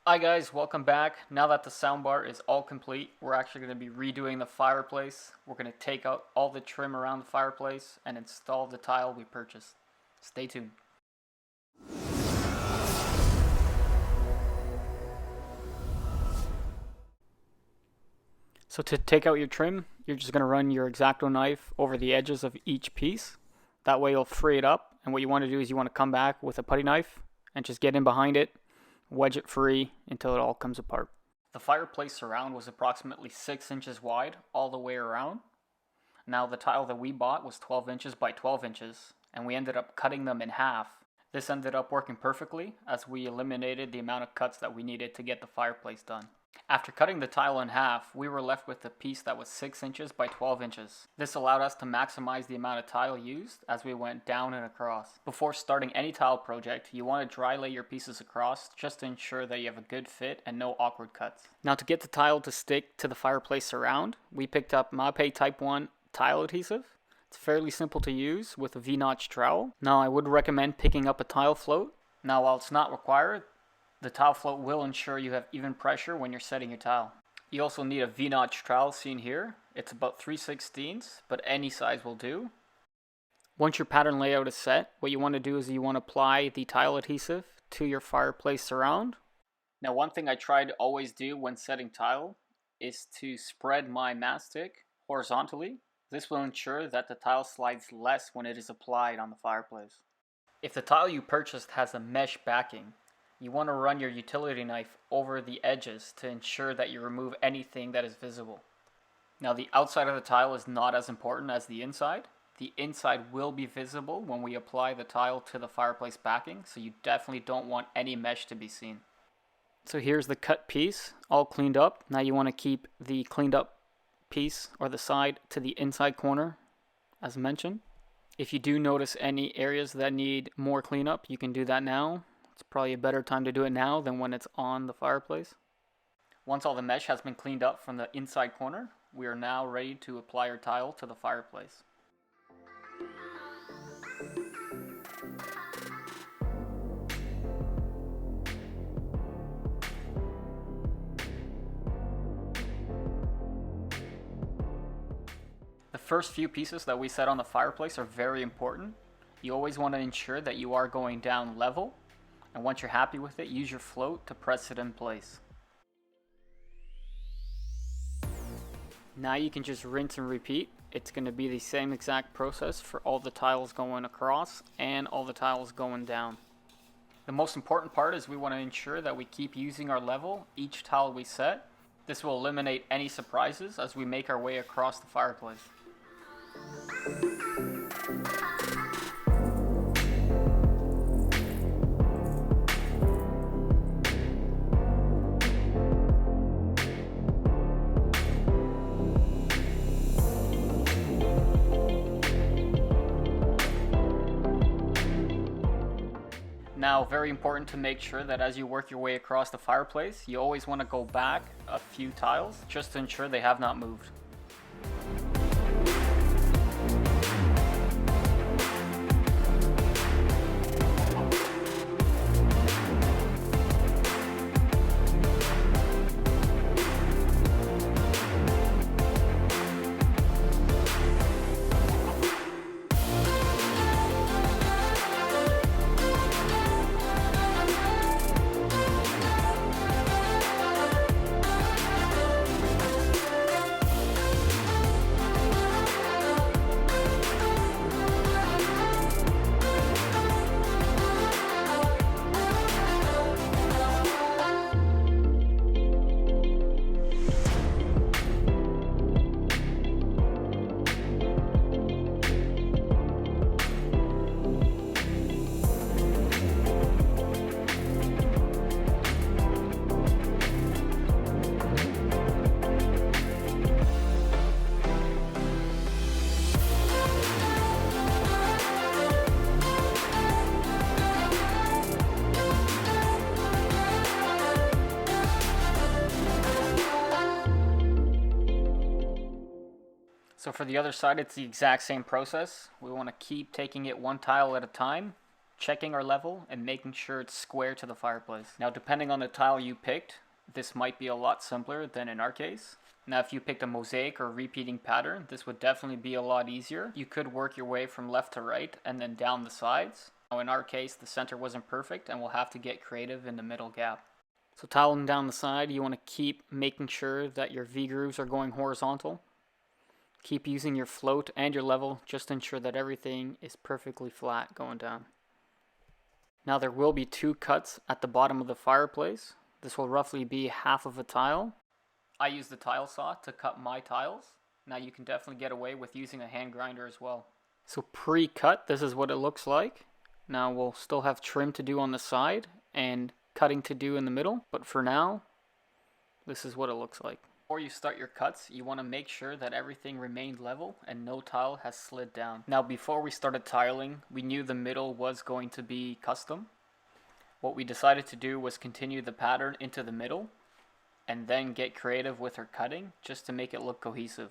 Hi guys, welcome back. Now that the soundbar is all complete, we're actually going to be redoing the fireplace. We're going to take out all the trim around the fireplace and install the tile we purchased. Stay tuned. So to take out your trim, you're just going to run your X-Acto knife over the edges of each piece. That way you'll free it up, and what you want to do is you want to come back with a putty knife and just get in behind it, wedge it free until it all comes apart. The fireplace surround was approximately 6 inches wide all the way around. Now the tile that we bought was 12 inches by 12 inches, and we ended up cutting them in half. This ended up working perfectly as we eliminated the amount of cuts that we needed to get the fireplace done. After cutting the tile in half, we were left with a piece that was 6 inches by 12 inches. This allowed us to maximize the amount of tile used as we went down and across. Before starting any tile project, you want to dry lay your pieces across just to ensure that you have a good fit and no awkward cuts. Now to get the tile to stick to the fireplace surround, we picked up Mapei Type 1 tile adhesive. It's fairly simple to use with a V-notch trowel. Now I would recommend picking up a tile float. Now while it's not required, the tile float will ensure you have even pressure when you're setting your tile. You also need a V-notch trowel seen here. It's about 3/16, but any size will do. Once your pattern layout is set, what you want to do is you want to apply the tile adhesive to your fireplace surround. Now one thing I try to always do when setting tile is to spread my mastic horizontally. This will ensure that the tile slides less when it is applied on the fireplace. If the tile you purchased has a mesh backing, you want to run your utility knife over the edges to ensure that you remove anything that is visible. Now the outside of the tile is not as important as the inside. The inside will be visible when we apply the tile to the fireplace backing, so you definitely don't want any mesh to be seen. So here's the cut piece, all cleaned up. Now you want to keep the cleaned up piece or the side to the inside corner, as mentioned. If you do notice any areas that need more cleanup, you can do that now. It's probably a better time to do it now than when it's on the fireplace. Once all the mesh has been cleaned up from the inside corner, we are now ready to apply our tile to the fireplace. The first few pieces that we set on the fireplace are very important. You always want to ensure that you are going down level. And once you're happy with it, use your float to press it in place. Now you can just rinse and repeat. It's going to be the same exact process for all the tiles going across and all the tiles going down. The most important part is we want to ensure that we keep using our level each tile we set. This will eliminate any surprises as we make our way across the fireplace. Now, very important to make sure that as you work your way across the fireplace, you always want to go back a few tiles just to ensure they have not moved. So for the other side, it's the exact same process. We want to keep taking it one tile at a time checking our level and making sure it's square to the fireplace. Now depending on the tile you picked, this might be a lot simpler than in our case. Now if you picked a mosaic or repeating pattern, this would definitely be a lot easier. You could work your way from left to right and then down the sides. Now in our case, the center wasn't perfect and we'll have to get creative in the middle gap. So tiling down the side, you want to keep making sure that your V-grooves are going horizontal. Keep using your float and your level, just to ensure that everything is perfectly flat going down. Now there will be 2 cuts at the bottom of the fireplace. This will roughly be half of a tile. I use the tile saw to cut my tiles. Now you can definitely get away with using a hand grinder as well. So pre-cut, this is what it looks like. Now we'll still have trim to do on the side and cutting to do in the middle, but for now, this is what it looks like. Before you start your cuts, you want to make sure that everything remained level and no tile has slid down. Now before we started tiling, we knew the middle was going to be custom. What we decided to do was continue the pattern into the middle and then get creative with our cutting just to make it look cohesive.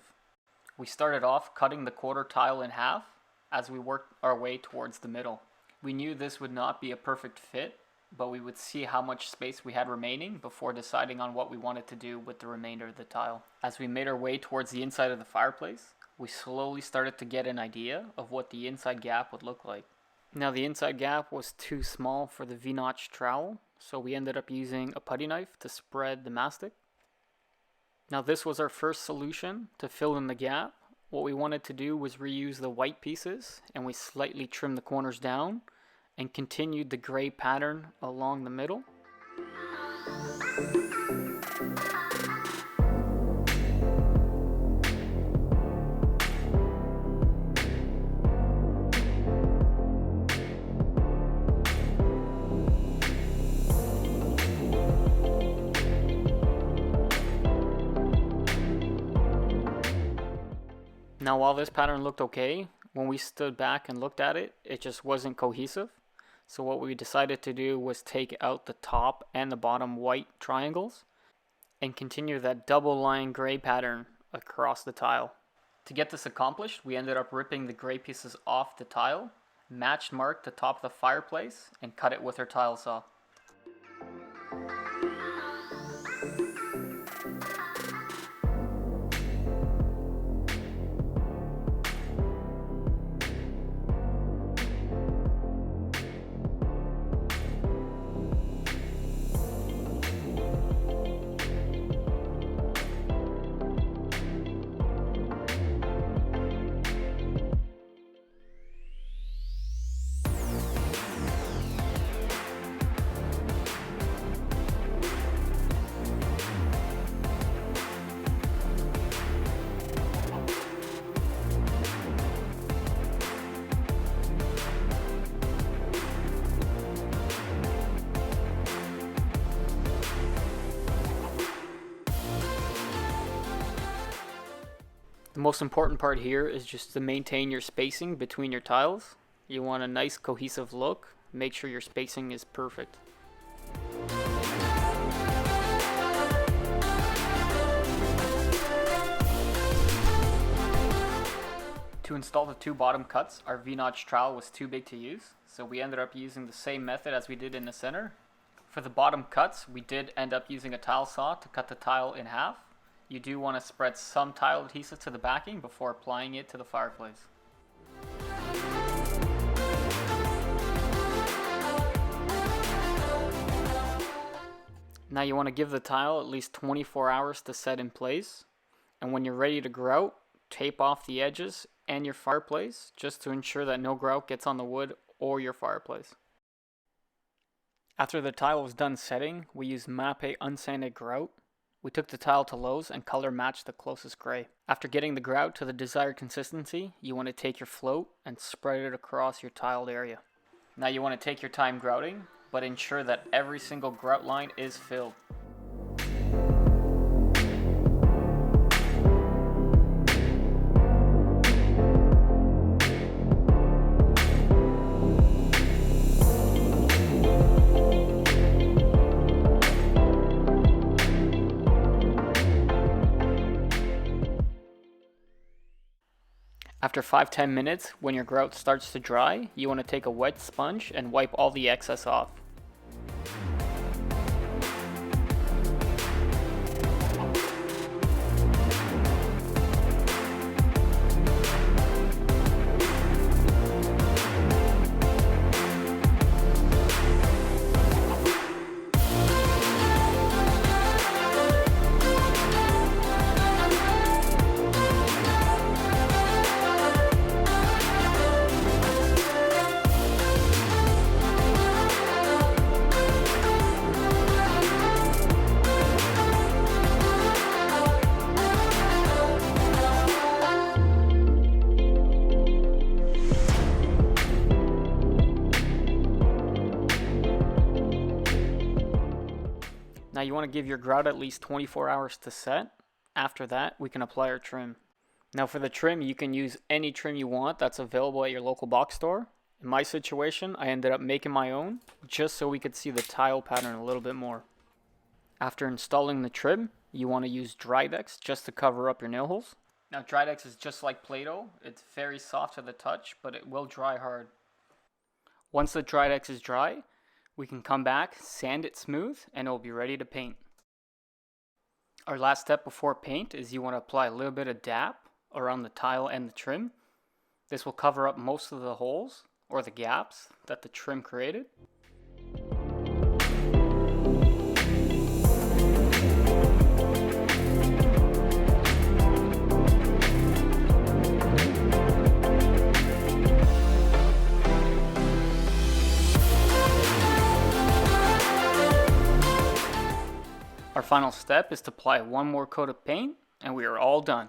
We started off cutting the quarter tile in half as we worked our way towards the middle. We knew this would not be a perfect fit, but we would see how much space we had remaining before deciding on what we wanted to do with the remainder of the tile. As we made our way towards the inside of the fireplace, we slowly started to get an idea of what the inside gap would look like. Now the inside gap was too small for the V-notch trowel, so we ended up using a putty knife to spread the mastic. Now this was our first solution to fill in the gap. What we wanted to do was reuse the white pieces, and we slightly trimmed the corners down and continued the gray pattern along the middle. Now while this pattern looked okay, when we stood back and looked at it, it just wasn't cohesive. So what we decided to do was take out the top and the bottom white triangles and continue that double line gray pattern across the tile. To get this accomplished, we ended up ripping the gray pieces off the tile, match marked the top of the fireplace, and cut it with our tile saw. The most important part here is just to maintain your spacing between your tiles. You want a nice cohesive look. Make sure your spacing is perfect. To install the 2 bottom cuts, our V-notch trowel was too big to use, so we ended up using the same method as we did in the center. For the bottom cuts, we did end up using a tile saw to cut the tile in half. You do want to spread some tile adhesive to the backing before applying it to the fireplace. Now you want to give the tile at least 24 hours to set in place, and when you're ready to grout, tape off the edges and your fireplace just to ensure that no grout gets on the wood or your fireplace. After the tile was done setting, we used Mapei unsanded grout. We took the tile to Lowe's and color matched the closest gray. After getting the grout to the desired consistency, you want to take your float and spread it across your tiled area. Now you want to take your time grouting, but ensure that every single grout line is filled. After 5-10 minutes, when your grout starts to dry, you want to take a wet sponge and wipe all the excess off. Now you want to give your grout at least 24 hours to set. After that, we can apply our trim. Now for the trim, you can use any trim you want that's available at your local box store. In my situation, I ended up making my own just so we could see the tile pattern a little bit more. After installing the trim, you want to use DryDex just to cover up your nail holes. Now DryDex is just like Play-Doh. It's very soft to the touch, but it will dry hard. Once the DryDex is dry, we can come back, sand it smooth, and it will be ready to paint. Our last step before paint is you want to apply a little bit of DAP around the tile and the trim. This will cover up most of the holes or the gaps that the trim created. Our final step is to apply one more coat of paint, and we are all done.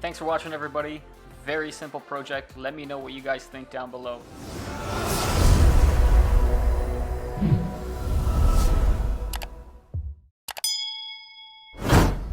Thanks for watching, everybody. Very simple project. Let me know what you guys think down below.